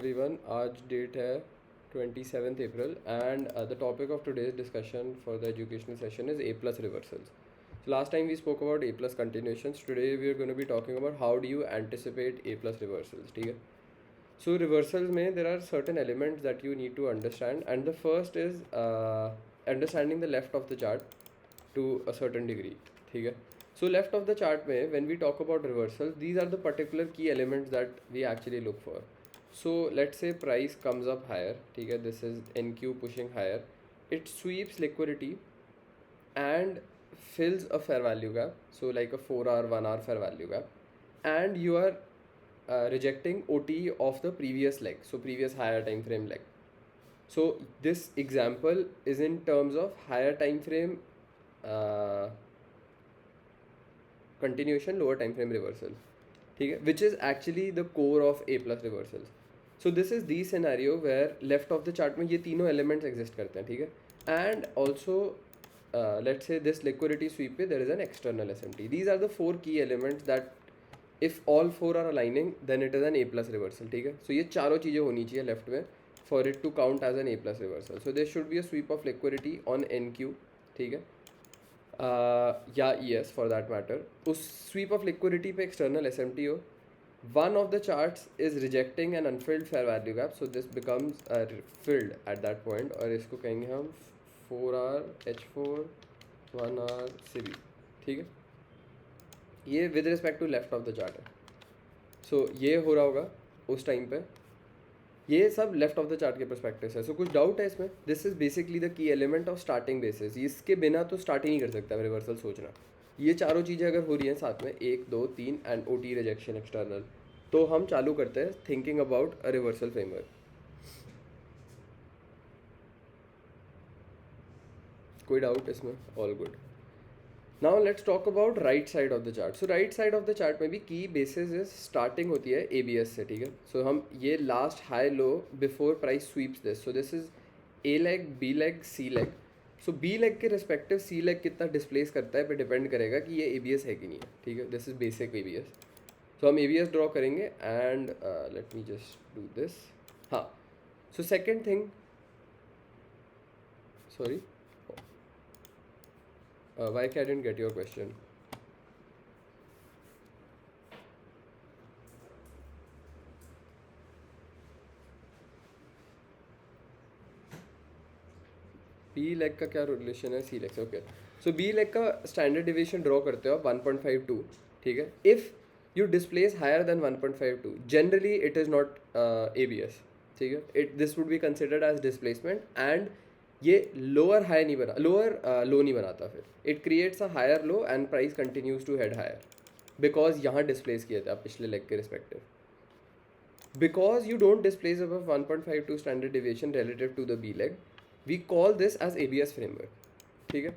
Everyone, आज date है 27th April and the topic of today's discussion for the educational session is A plus reversals. So last time we spoke about A plus continuations. Today we are going to be talking about how do you anticipate A plus reversals. ठीक है. So reversals में there are certain elements that you need to understand, and the first is understanding the left of the chart to a certain degree. ठीक है. So left of the chart में when we talk about reversals, these are the particular key elements that we actually look for. So let's say price comes up higher, ठीक है, this is NQ pushing higher, it sweeps liquidity and fills a fair value gap, so like a 4 hour 1 hour fair value gap, and you are rejecting OT of the previous leg, so previous higher time frame leg. So this example is in terms of higher time frame continuation, lower time frame reversal, ठीक है, which is actually the core of A plus reversals. So this is the scenario where left of the chart में ये तीनों elements exist करते हैं, ठीक है, and also let's say this liquidity sweep पे there is an external SMT. These are the four key elements that if all four are aligning then it is an A plus reversal, ठीक है. So ये चारों चीज़ें होनी चाहिए left में for it to count as an A plus reversal. So there should be a sweep of liquidity on NQ, ठीक है, या ES for that matter. उस sweep of liquidity पे external SMT हो, one of the charts is rejecting an unfilled fair value gap, so this becomes filled at that point, और इसको कहेंगे हम 4R H4 1R CB, ठीक है. ये with respect to left of the chart है. So ये हो रहा होगा उस टाइम पे. ये सब लेफ्ट ऑफ द चार्ट के परस्पेक्टिव है. सो कुछ डाउट है इसमें? This is basically the key element of starting basis. इसके बिना तो स्टार्ट ही नहीं कर सकता रिवर्सल सोचना. ये चारों चीज़ें अगर हो रही हैं साथ में 1 2 3 एंड OT रिजेक्शन एक्सटर्नल, तो हम चालू करते हैं thinking about a reversal framework. कोई डाउट इसमें? All good. Now let's talk about right side of the chart. So right side of the chart में भी की बेसिस इज स्टार्टिंग होती है ABS से, ठीक है. सो हम ये last high low before price sweeps this. So this is A leg, B leg, C leg. So B leg के रिस्पेक्टिव C लेग कितना डिस्प्लेस करता है पे डिपेंड करेगा कि ये ABS है कि नहीं है, ठीक है. This is basic ABS. तो हम ABS ड्रॉ करेंगे and let me just do this. हाँ. So second thing, sorry, why I didn't get your question. B leg का क्या रिलेशन है सी लेग से? ओके. सो बी लेग का standard deviation draw करते हो आप 1.52, ठीक है. If you displace higher then 1.52 generally it is not ABS, ठीक है. It this would be considered as displacement and ये लोअर हाई नहीं बना, लोअर लो नहीं बनाता. फिर it creates a higher low and price continues to head higher because यहाँ displace किए थे आप पिछले लेग के respective. Because you don't displace above 1.52 standard deviation relative to the B leg, we call this as ABS framework, ठीक है,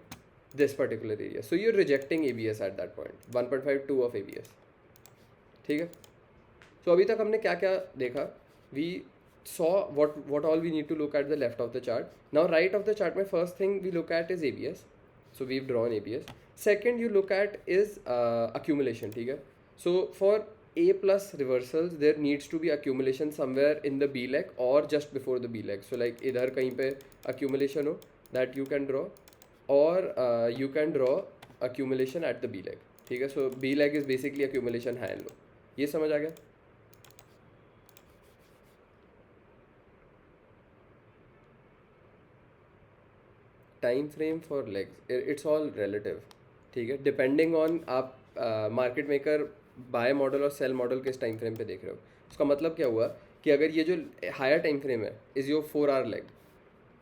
this particular area. So you're rejecting ABS at that point, 1.52 of ABS, ठीक है. So अभी तक हमने क्या क्या देखा? We saw what all we need to look at the left of the chart. Now right of the chart में first thing we look at is ABS. So we've drawn ABS. Second you look at is accumulation, ठीक है. So for A plus reversals there needs to be accumulation somewhere in the B leg or just before the B leg. So like इधर कहीं पे accumulation हो that you can draw, or you can draw accumulation at the B leg, ठीक है. So B leg is basically accumulation high and low. ये समझ आ गया? Time frame for legs it's all relative, ठीक है, डिपेंडिंग ऑन आप market maker buy model और सेल मॉडल किस टाइम फ्रेम पे देख रहे हो. उसका मतलब क्या हुआ कि अगर ये जो हायर टाइम फ्रेम है इज़ योर 4 आवर लेग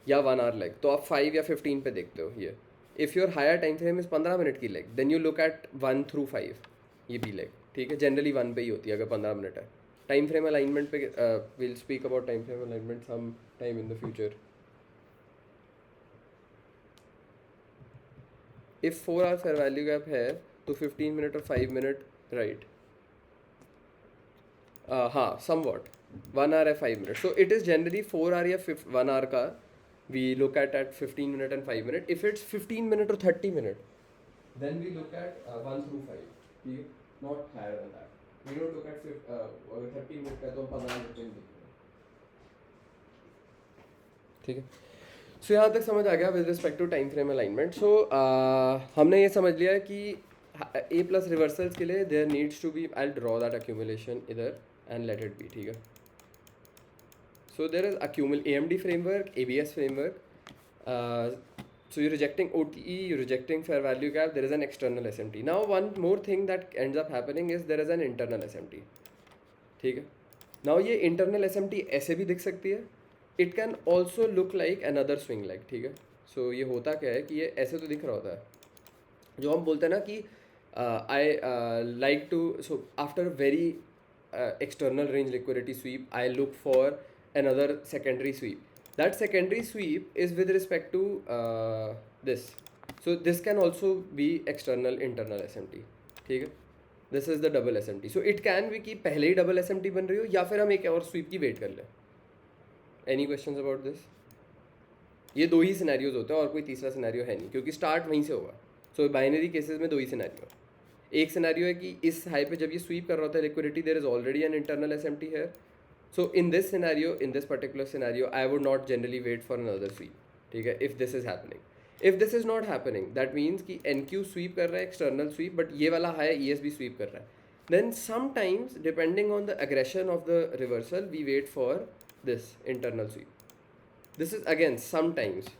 या 1 आवर लेग, तो आप 5 या 15 पे देखते हो ये. If your higher time frame is 15 minute की leg then you look at 1 through 5, ये बी लेग, ठीक है. जनरली 1 पे ही होती है अगर 15 मिनट है. टाइम फ्रेम अलाइनमेंट पे will speak about time frame alignment some time in the future. If 4 hour fair value gap है तो 15 मिनट और 5 मिनट, राइट. हाँ, सम वॉट 1 आवर है 5 minute. So it is generally 4 hour या 1 hour का we look at 15 minute and 5 minute. If it's 15 minute और 30 minute then we look at 1 through 5, ठीक है, not higher than that. We don't look at अगर 30 minute का तो हम 15 minute में देखते हैं. ठीक है. सो यहाँ तक समझ आ गया with respect to time frame alignment. So हमने ये समझ लिया कि ए प्लस रिवर्सल्स के लिए there needs to be, I draw that accumulation इधर एंड लेट इट बी. ठीक है. So there is AMD framework, ABS framework. So you're rejecting OTE, you're rejecting fair value gap. There is an external SMT. Now one more thing that ends up happening is there is an internal SMT. ठीक है. Now ये internal SMT ऐसे भी दिख सकती है. It can also look like another swing leg. ठीक है. So ये होता क्या है कि ये ऐसे तो दिख रहा होता है. जो हम बोलते हैं ना कि I like to, so after a very external range liquidity sweep, I look for another secondary sweep. That secondary sweep is with respect to this. So this can also be external internal SMT. ठीक है. This is the double SMT. So it can be कि पहले ही double SMT बन रही हो या फिर हम एक और sweep की वेट कर लें. Any questions about this? ये दो ही सिनेरियोज होते हैं और कोई तीसरा सिनेरियो है नहीं क्योंकि स्टार्ट वहीं से होगा. सो बाइनरी केसेस में दो ही सिनेरियो. एक सिनेरियो है कि इस हाई पे जब ये स्वीप कर रहा होता है liquidity, there is already an internal SMT है. So in this scenario, in this particular scenario, I would not generally wait for another sweep. ठीक है. If this is happening, if this is not happening, that means कि NQ sweep कर रहा है external sweep, but ये वाला high ESB sweep कर रहा है. Then sometimes depending on the aggression of the reversal, we wait for this internal sweep. This is again sometimes.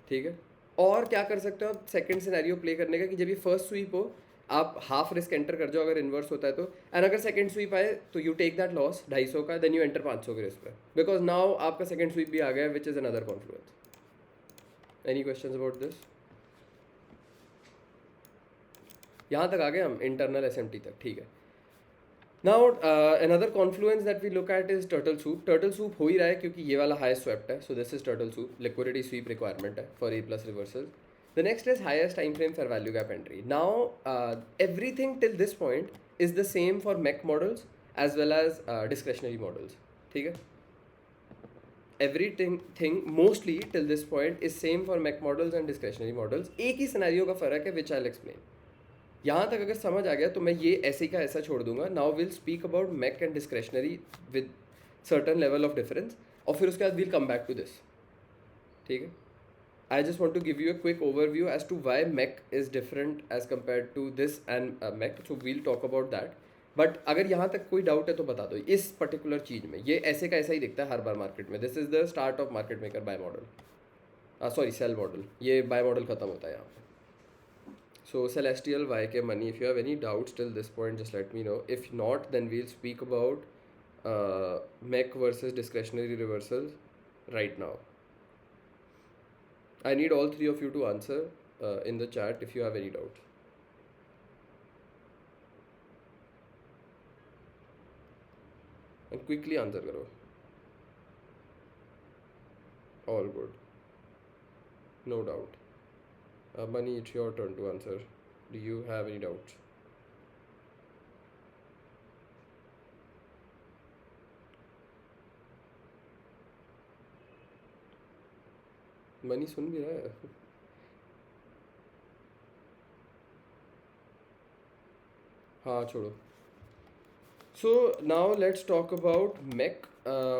ठीक है. और क्या कर सकते हो आप सेकेंड सिनेरियो प्ले करने का कि जब ये फर्स्ट स्वीप हो आप हाफ रिस्क एंटर कर जाओ अगर इन्वर्स होता है तो. एंड अगर सेकंड स्वीप आए तो यू टेक दैट लॉस 250 का, देन यू एंटर 500 के रिस्क पे बिकॉज नाउ आपका सेकंड स्वीप भी आ गया which is another Confluence. Any questions about this? यहाँ तक आ गए हम इंटरनल एसएमटी तक. ठीक है. Now another confluence that we look at is turtle soup. Turtle soup हो ही रहा है क्योंकि ये वाला हाई स्वेप्ट है. So this is turtle soup. Liquidity sweep requirement है for A plus reversal. The next is highest time frame fair value gap entry. Now everything till this point is the same for MEC models as well as discretionary models. ठीक है. Everything mostly till this point is same for MEC models and discretionary models. एक ही scenario का फर्क है which I'll explain. यहाँ तक अगर समझ आ गया तो मैं ये ऐसे का ऐसा छोड़ दूंगा. Now we'll speak about MEC and discretionary with certain level of difference और फिर उसके बाद we'll come back to this. ठीक है. I just want to give you a quick overview as to why MEC is different as compared to this and MEC. So we'll talk about that. But अगर यहाँ तक कोई doubt है तो बता दो. इस पर्टिकुलर चीज़ में ये ऐसे का ऐसा ही दिखता है हर बार मार्केट में. This is the start of market maker buy model. Sorry sell model. ये बाय मॉडल खत्म होता है यहाँ पे. सो सेलेस्टियल वाई के money. If you have any doubts till this point just let me know. If not then we'll speak about MEC versus discretionary reversals right now. I need all three of you to answer in the chat if you have any doubts. And quickly answer karo. All good. No doubt. Mani, it's your turn to answer. Do you have any doubts? मनी सुन भी रहा है. हाँ छोड़ो. So now let's talk about MEC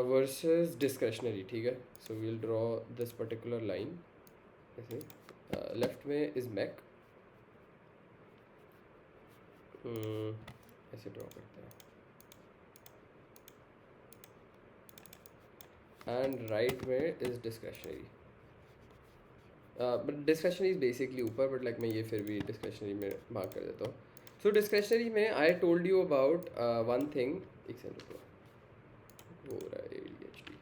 versus discretionary. ठीक है. So we'll draw this particular line. ऐसे लेफ्ट में इज MEC. ऐसे ड्रॉ करते हैं. एंड राइट में is discretionary. But discretionary is basically ऊपर, बट लाइक मैं ये फिर भी डिस्क्रेशनरी में मार्क कर देता हूँ. सो डिस्क्रेशनरी में I told you about one thing. एक सेकंड हो रहा है ADHD.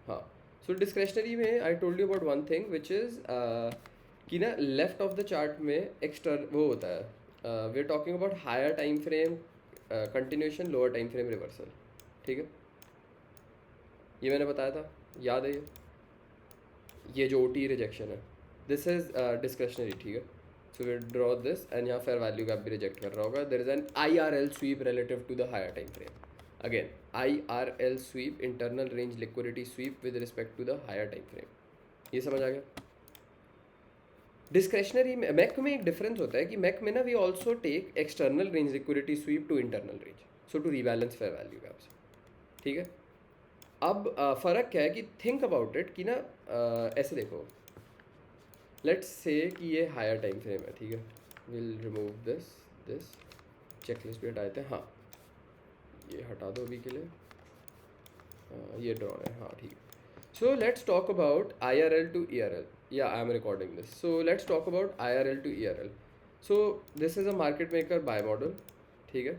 हाँ. सो डिस्क्रेशनरी में I told you about one thing which is कि ना लेफ्ट ऑफ द चार्ट में एक्सटर्न वो होता है. We are talking about higher time frame continuation, lower time frame reversal. ठीक है. ये मैंने बताया था, याद है ये जो OT रिजेक्शन है. This is discretionary. ठीक है. So we draw this and यहाँ फेयर वैल्यू गैप भी रिजेक्ट कर रहा होगा. There is an IRL sweep relative to the higher time frame. Again IRL sweep, internal range liquidity sweep with respect to the higher time frame. ये समझ आ गया. Discretionary में MEC में एक डिफरेंस होता है कि MEC में ना we also take external range liquidity sweep to internal range, so to rebalance fair value gaps. ठीक है. अब फ़र्क क्या है कि थिंक अबाउट इट कि ना ऐसे देखो, लेट्स से कि ये हायर टाइम फ्रेम है, ठीक है, विल रिमूव दिस चेकलिस्ट भी हटाते हैं, हाँ ये हटा दो अभी के लिए, ये ड्रॉ है, हाँ ठीक है. So let's talk about IRL to ERL. Yeah, I am recording this. So let's talk about IRL to ERL. So this is a market maker buy model, ठीक है,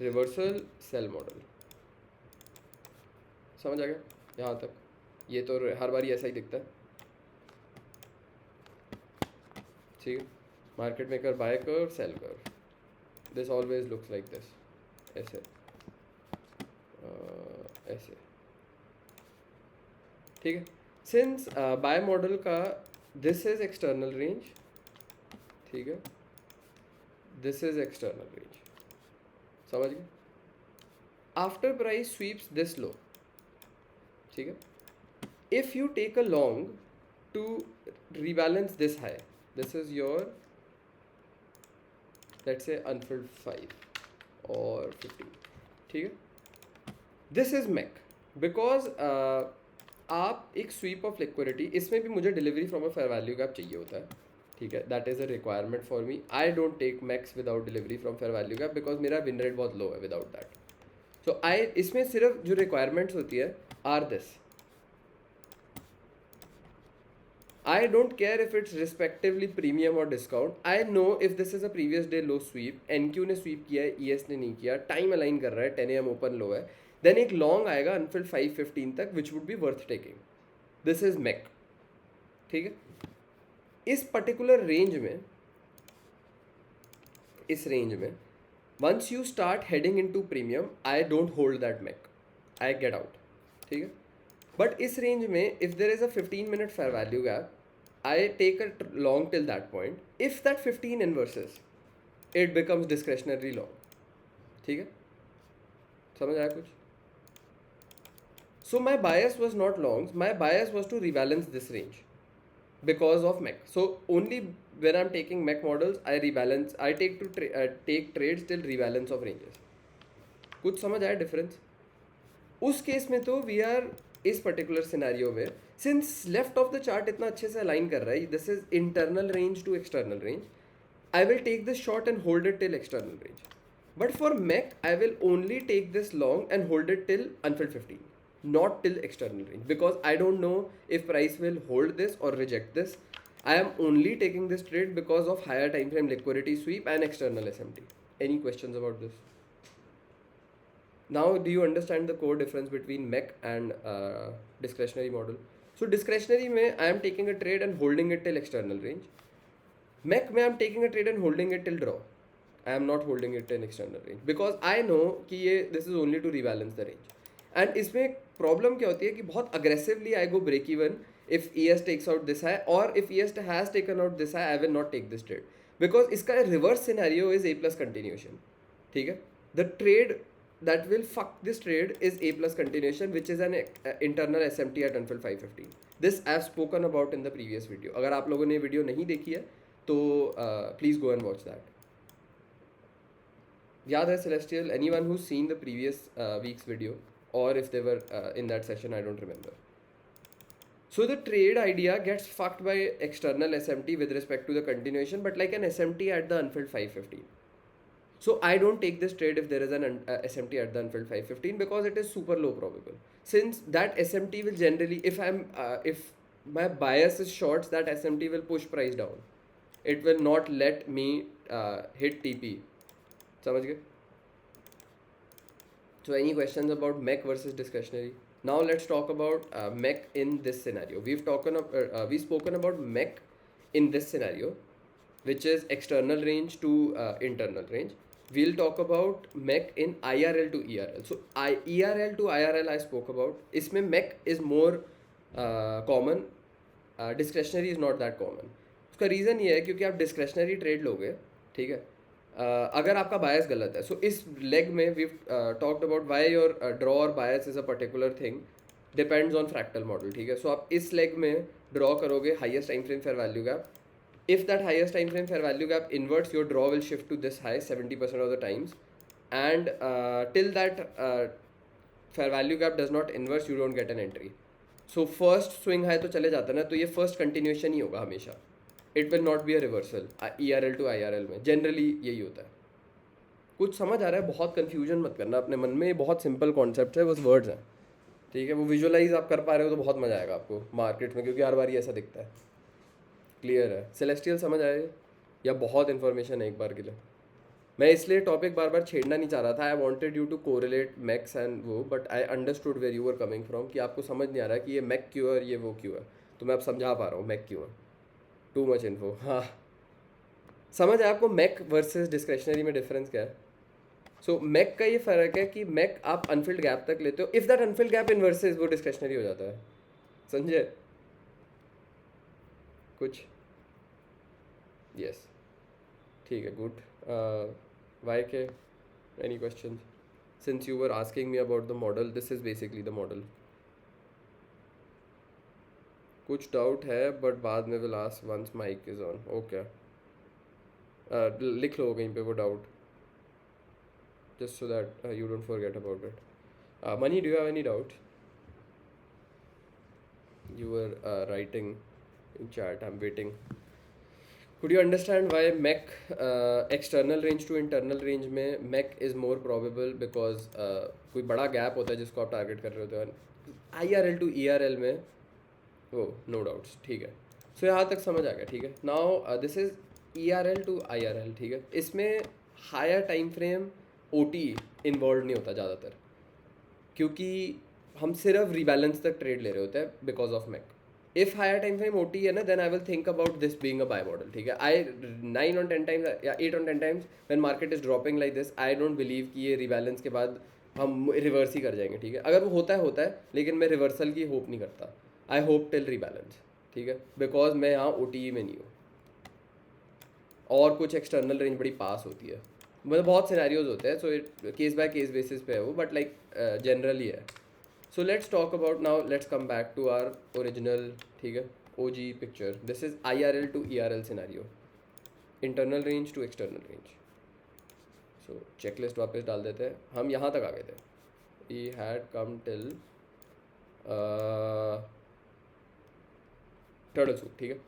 रिवर्सल सेल मॉडल. समझ आ गया यहाँ तक? ये तो हर बार ऐसा ही दिखता है, ठीक है. मार्केट मेकर बाय कर, सेल कर, this always looks like this, ऐसे ऐसे, ठीक है. सिंस बाय मॉडल का दिस इज एक्सटर्नल रेंज, ठीक है, दिस इज एक्सटर्नल रेंज, समझ गए. After price sweeps this low, ठीक है, if you take a long to rebalance this high, this is your, let's say unfilled 5 or 15, ठीक है. This is Mac because आप एक स्वीप ऑफ लिक्विडिटी, इसमें भी मुझे delivery from a fair value gap चाहिए होता है, ठीक है, that is a requirement for me. I don't take MECs without delivery from fair value gap because मेरा विन रेट बहुत लो है विदाउट दैट. सो आई, इसमें सिर्फ जो रिक्वायरमेंट्स होती है are this. I don't care if it's respectively premium or discount. I know if this is a previous day low sweep, NQ ने sweep किया है, ES ने नहीं किया, टाइम अलाइन कर रहा है, 10 AM ओपन लो है, देन एक लॉन्ग आएगा अनफिल्ड 5:15 तक which would be worth taking. This is MEC, ठीक है. इस पर्टिकुलर रेंज में, इस रेंज में once you start heading into premium, I don't hold that MEC, I get out, ठीक है. बट इस रेंज में if there is a 15-minute fair value gap, I take a long till that point. If that 15 inverses, it becomes discretionary long, ठीक है. समझ आया कुछ? So my bias was not longs, my bias was to rebalance this range because of MEC. So only when I'm taking MEC models, I rebalance, I take to take trades till rebalance of ranges. कुछ समझ आया difference? उस case में तो we are, इस particular scenario में since left of the chart इतना अच्छे से अलाइन कर रहा है, this is internal range to external range, I will take this short and hold it till external range. But for MEC I will only take this long and hold it till unfilled 15, not till external range, because I don't know if price will hold this or reject this. I am only taking this trade because of higher time frame liquidity sweep and external SMT. Any questions about this? Now do you understand the core difference between MEC and discretionary model? So discretionary mein I am taking a trade and holding it till external range. MEC mein I am taking a trade and holding it till draw. I am not holding it in external range because I know कि ये this is only to rebalance the range. And इसमें problem क्या होती है कि बहुत aggressively I go break even if ES takes out this high, और if ES has taken out this high, I will not take this trade because इसका reverse scenario is A+ continuation, ठीक है. The trade that will fuck this trade is A+ continuation which is an internal SMT at unfilled 5:15. This I have spoken about in the previous video. अगर आप लोगों ने video नहीं देखी है तो please go and watch that. याद है Celestial? Anyone who's seen the previous week's video, or if they were in that session, I don't remember. So the trade idea gets fucked by external SMT with respect to the continuation, but like an SMT at the unfilled 5:15. So I don't take this trade if there is an SMT at the unfilled 5:15 because it is super low probable. Since that SMT will generally, if my bias is shorts, that SMT will push price down. It will not let me hit TP. समझ गए? So any questions about MEC versus discretionary? Now let's talk about MEC in this scenario. We've spoken about MEC in this scenario, which is external range to internal range. We'll talk about MEC in IRL to ERL. So ERL to IRL I spoke about. इसमें MEC is more common. Discretionary is not that common. उसका reason ये है क्योंकि आप discretionary trade लोगे, ठीक है, अगर आपका बायस गलत है. सो इस लेग में we talked about why your draw और bias is a particular thing, depends on fractal model, ठीक है. सो आप इस लेग में ड्रॉ करोगे highest time frame fair value gap. If that highest time frame fair value gap inverts, your draw will shift to this high 70% of the times, and till that fair value gap does not inverse, you don't get an entry. So first swing high तो चले जाता है ना, तो ये first continuation ही होगा हमेशा. It will not be a reversal. ERL to IRL में जनरली यही होता है. कुछ समझ आ रहा है? बहुत कन्फ्यूजन मत करना अपने मन में, बहुत सिंपल कॉन्सेप्ट है, बस वर्ड्स हैं. ठीक है, वो विजुअलाइज आप कर पा रहे हो तो बहुत मज़ा आएगा आपको मार्केट में, क्योंकि हर बार ही ऐसा दिखता है. क्लियर है? सेलेस्टियल समझ आए या बहुत इन्फॉर्मेशन है एक बार के लिए? मैं इसलिए टॉपिक बार बार छेड़ना नहीं चाह रहा था. I wanted you to correlate max and वो, but I understood where you are coming from, कि आपको समझ नहीं आ रहा कि ये मैक क्यों है और ये वो क्यों है. तो मैं अब समझा पा रहा हूँ मैक क्यों है. Too much info. हाँ, समझ है आपको मैक वर्सेस डिस्क्रेशनरी में डिफरेंस क्या है? सो मैक का ये फ़र्क है कि मैक आप अनफिल्ड गैप तक लेते हो. If that Anfield gap inverses, वो डिस्क्रेशनरी हो जाता है. समझे कुछ? यस, ठीक है, गुड. वाई के any question? Since you were asking me about the model, this is basically the model. कुछ डाउट है बट बाद में will ask once mic is on. Okay, लिख लो कहीं पे वो doubt, just so that you don't forget about it. Mani, do you have any doubt? You were writing in chat. I'm waiting. Could you understand why MEC external range to internal range में MEC is more probable because कोई बड़ा gap होता है जिसको आप target कर रहे होते हैं. IRL to ERL में वो नो डाउट्स. ठीक है, सो यहाँ तक समझ आ गया. ठीक है, now this is ERL to IRL. ठीक है, इसमें higher time frame OT involve नहीं होता ज़्यादातर, क्योंकि हम सिर्फ रीबैलेंस तक ट्रेड ले रहे होते हैं because of MEC. If higher time frame OT है ना, then I will think about this being a buy model. ठीक है, आई 9 on 10 टाइम्स या 8 on 10 times when market is dropping like this, I don't believe कि ये rebalance के बाद हम रिवर्स ही कर जाएंगे. ठीक है, अगर वो होता है, लेकिन मैं रिवर्सल की होप नहीं करता. I hope till rebalance. ठीक है, बिकॉज मैं यहाँ OTE में नहीं हूँ, और कुछ एक्सटर्नल रेंज बड़ी पास होती है. मतलब बहुत सिनेरियोज होते हैं, so it case by case basis पे है वो, बट लाइक जनरली है. So let's talk about now, let's come back to our original, ठीक है, OG picture. This is IRL to ERL scenario, internal range to external range. So checklist वापस डाल देते हैं. हम यहाँ तक आ गए थे. We had come till turtle soup. ठीक है.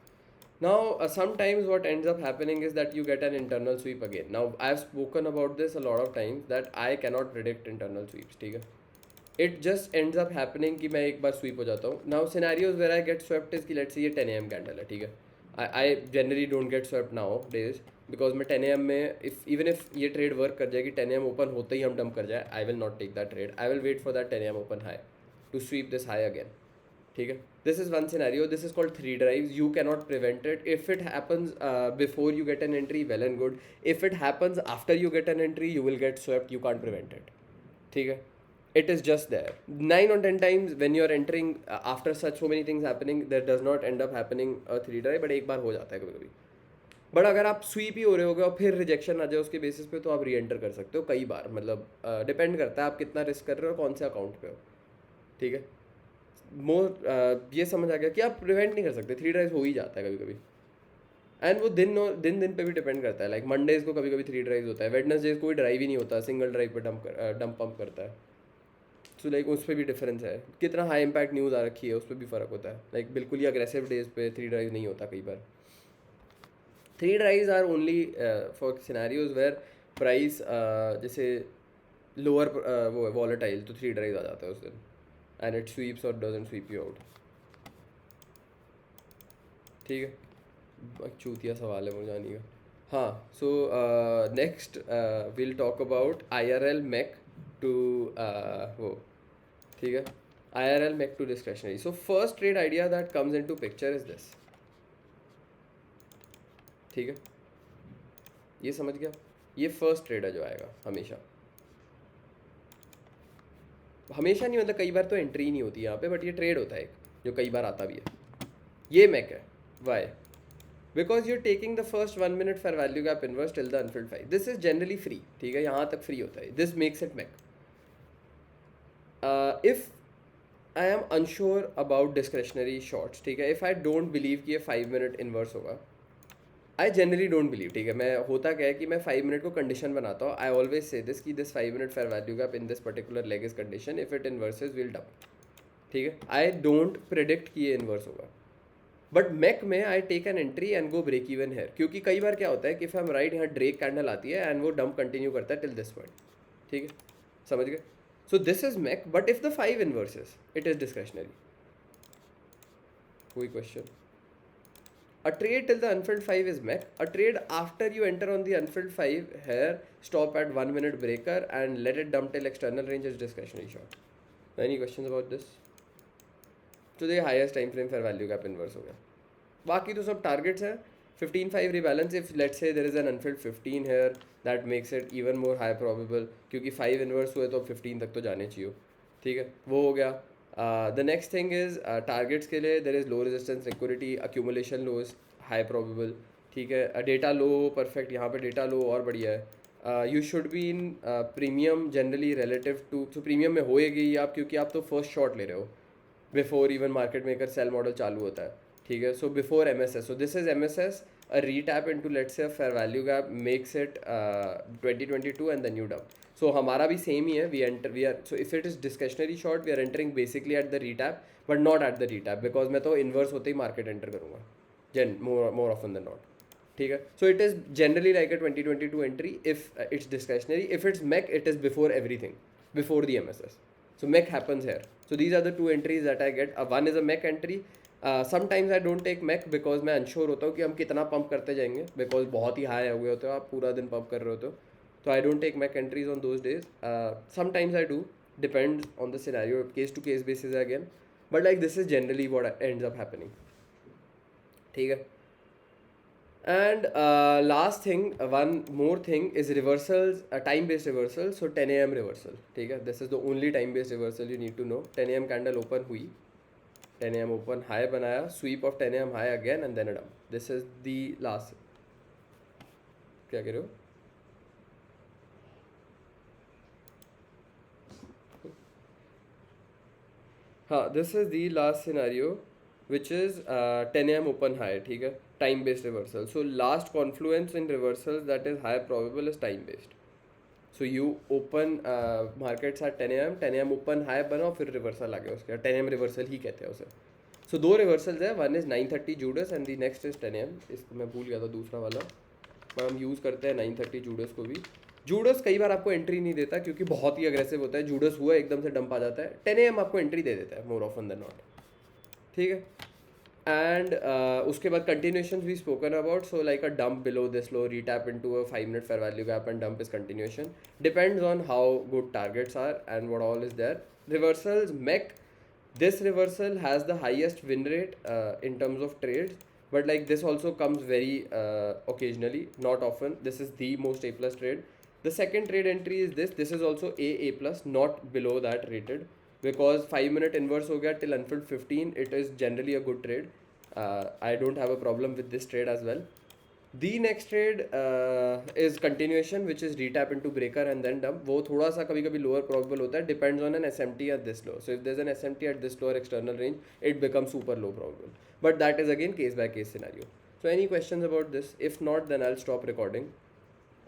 Now sometimes what ends up happening is that you get an internal sweep again. Now I have spoken about this a lot of times that I cannot predict internal sweeps. ठीक है, it just ends up happening कि मैं एक बार sweep हो जाता हूँ. Now scenarios where I get swept is कि लेट्स से ये 10 AM कैंडल है. ठीक है, I generally don't get swept nowadays because मैं 10 AM में इवन इफ ये ट्रेड वर्क कर जाएगी, 10 AM ओपन होते ही हम डंप कर जाए, I will not take that trade. I will wait for that 10 AM open high to sweep this high again. ठीक है, this is one scenario. This is called 3 drives. You cannot prevent it. If it happens before you get an entry, well and good. If it happens after you get an entry, you will get swept. You can't prevent it. ठीक है, it is just there. 9 on 10 times when you are entering after such so many things happening, there does not end up happening a 3 drive, but एक बार हो जाता है कभी कभी. But अगर आप स्वीप ही हो रहे होगे और फिर रिजेक्शन आ जाए उसके बेसिस पे, तो आप री एंटर कर सकते हो कई बार. मतलब डिपेंड करता है आप कितना रिस्क कर रहे हो और कौन से अकाउंट पे हो. ठीक है, ये समझ आ गया कि आप प्रिवेंट नहीं कर सकते. 3 ड्राइव हो ही जाता है कभी कभी, एंड वो दिन पे भी डिपेंड करता है. लाइक मंडेज को कभी कभी 3 ड्राइव होता है, वेडनेसडेज कोई ड्राइव ही नहीं होता, सिंगल ड्राइव पे डंप पंप करता है. सो लाइक उस पर भी डिफरेंस है. कितना हाई इम्पैक्ट न्यूज़ आ रखी है उस पर भी फ़र्क होता है. लाइक बिल्कुल ही अग्रेसिव डेज पे 3 ड्राइव नहीं होता कई बार. 3 drives are only for scenarios where price जैसे लोअर वो है वॉलेटाइल, तो 3 ड्राइव आ जाता है उस दिन, एंड इट स्वीप्स और डजंट स्वीप यू आउट. ठीक है, चूतिया सवाल है मुझे जानी का. हाँ, so next will talk about IRL MEC to वो. ठीक है, IRL MEC to discretionary. So first trade idea that comes into picture is this. ठीक है, ये समझ गया. ये फर्स्ट ट्रेड है जो आएगा हमेशा. हमेशा नहीं, मतलब कई बार तो एंट्री नहीं होती यहाँ पे, बट ये ट्रेड होता है एक जो कई बार आता भी है. ये MEC है. Why? Because you are taking the first 1 minute fair value gap inverse till the unfilled 5. This is generally free. ठीक है, यहाँ तक फ्री होता है. This makes it MEC. If I am unsure about discretionary shorts, ठीक है, if I don't believe कि ये 5 minute इन्वर्स होगा, आई जनरली डोंट बिलीव, ठीक है, मैं होता क्या है कि मैं 5 मिनट को कंडीशन बनाता हूँ. आई ऑलवेज से दिस कि this 5 minute fair value gap in this particular leg is condition, if it inverses will dump. ठीक है, आई डोंट प्रिडिक्ट कि ये इन्वर्स होगा. बट मैक में I take an entry and go break even here, क्योंकि कई बार क्या होता है कि इफ हम राइट, यहाँ ड्रेक कैंडल आती है एंड वो डंप कंटिन्यू करता है टिल दिस पॉइंट. ठीक है, समझ गए. So this is MEC, but if the 5 inverses it is discretionary. कोई question? A trade till the unfilled 5 is MEC. A trade after you enter on the unfilled 5 here, stop at 1 minute breaker and let it dump till external range is discretionary short. Any questions about this? So the highest time frame fair value gap inverse हो गया. बाकी तो सब targets हैं. 15-5 rebalance, if let's say there is an unfilled 15 here, that makes it even more high probable, क्योंकि 5 inverse हुए तो 15 तक तो जाने चाहिए. ठीक है, वो हो गया. The next thing is targets के लिए there is low resistance, liquidity, accumulation lows, high probable. ठीक है, डेटा लो परफेक्ट, यहाँ पे डेटा लो और बढ़िया है. You should be in premium generally relative to, तो प्रीमियम में होएगी आप, क्योंकि आप तो फर्स्ट शॉट ले रहे हो before even market maker sell model चालू होता है. ठीक है, so before M S S, so this is M S S, a retap into let's say a fair value gap makes it 2022 and then you dump. So हमारा भी same ही है, we are, so if it is discretionary short we are entering basically at the retap but not at the retap, because मैं तो inverse होते ही market enter करूँगा more often than not. ठीक है, so it is generally like a 2022 entry if it's discretionary. If it's MEC it is before everything, before the MSS. So MEC happens here. So these are the two entries that I get. One is a MEC entry. Sometimes I don't take MEC because मैं unsure होता हूँ कि हम कितना pump करते जाएंगे, because बहुत ही high हो गए होते हो, आप पूरा दिन पंप कर रहे होते हो. तो I don't take MEC entries on those days. Sometimes I do, depends on the scenario, case to case basis again, but like this is generally what ends up happening. ठीक है, and last thing, one more thing is reversals, time based reversal. So 10 am reversal. ठीक है, this is the only time based reversal you need to know. 10 am candle open हुई, 10 am open high बनाया, sweep of 10 am high again and then a dump. This is the last. क्या कह रहे हो? हाँ, this is the last scenario which is 10 am open high. ठीक है, time based reversal. So last confluence in reversals that is high probable is time based. So you open markets at 10 am, 10 am open high बना, फिर reversal आ गया उसके, 10 am reversal ही कहते हैं उसे. So दो reversals है, one is 9:30 Judas and the next is 10 am. इसको मैं भूल गया था दूसरा वाला, पर हम यूज़ करते हैं 9:30 Judas को भी. जूडस कई बार आपको एंट्री नहीं देता क्योंकि बहुत ही अग्रेसिव होता है. जूडस हुआ एकदम से डंप आ जाता है. 10 am आपको एंट्री दे देता है मोर ऑफन देन नॉट. ठीक है, एंड उसके बाद कंटिन्यूशन भी spoken about. So like a dump below this low, retap into a 5 minute fair value gap and dump is continuation. Depends on how good targets are and what all is there. Reversals MEC, this reversal has the highest win rate in terms of trades, but like this also comes very occasionally, not often. This is the most A plus trade. The second trade entry is this is also A plus, not below that rated, because 5 minute inverse ho gaya till unfilled 15, it is generally a good trade. I don't have a problem with this trade as well. The next trade is continuation, which is retap into breaker and then dump. वो थोड़ा सा कभी कभी lower probable होता है, depends on an SMT at this low. So if there's an SMT at this lower external range, it becomes super low probable. But that is again case by case scenario. So any questions about this? If not, then I'll stop recording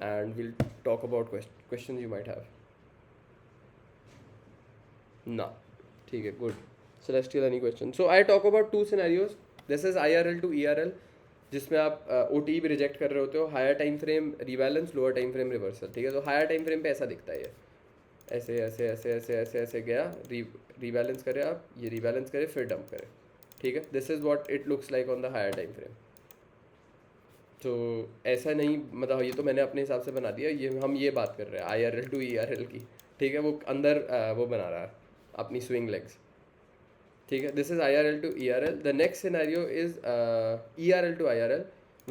and we'll talk about questions you might have. No. ठीक है, good. Celestial, any question? So I talk about two scenarios. This is IRL to ERL, जिसमें आप OT भी reject कर रहे होते हो. Higher time frame rebalance, lower time frame reversal. ठीक है, तो हायर टाइम फ्रेम पे ऐसा दिखता है, ये ऐसे ऐसे ऐसे ऐसे ऐसे ऐसे गया, रीबैलेंस करे आप, ये रीबैलेंस करे फिर डंप करे. ठीक है, this is what it looks like on the higher time frame. तो ऐसा नहीं, मतलब ये तो मैंने अपने हिसाब से बना दिया, ये हम ये बात कर रहे हैं IRL to ERL की. ठीक है, वो अंदर वो बना रहा है अपनी स्विंग लेग्स. ठीक है, this is IRL to ERL. The next scenario is ERL to IRL,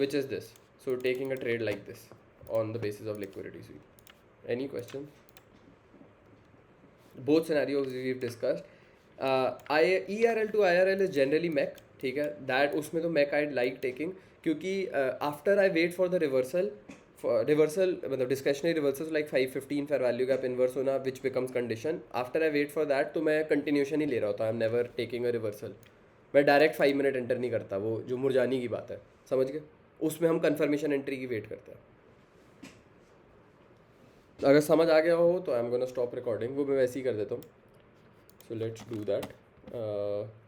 which is this. So taking a trade like this on the basis of liquidity sweep. Any questions? Both scenarios we've discussed. ERL to IRL is generally MEC. ठीक है, that उसमें तो MEC I'd like taking, क्योंकि after I wait for the reversal मतलब discretionary reversal like 5:15 fair value gap inverse होना which becomes condition. After I wait for that तो मैं continuation ही ले रहा होता. I am never taking a reversal. मैं डायरेक्ट 5 minute एंटर नहीं करता, वो जो मुरजानी की बात है, समझ गए. उसमें हम कन्फर्मेशन एंट्री की वेट करते हैं. अगर समझ आ गया हो तो I am gonna stop recording, वो मैं वैसे ही कर देता हूँ. So let's do that.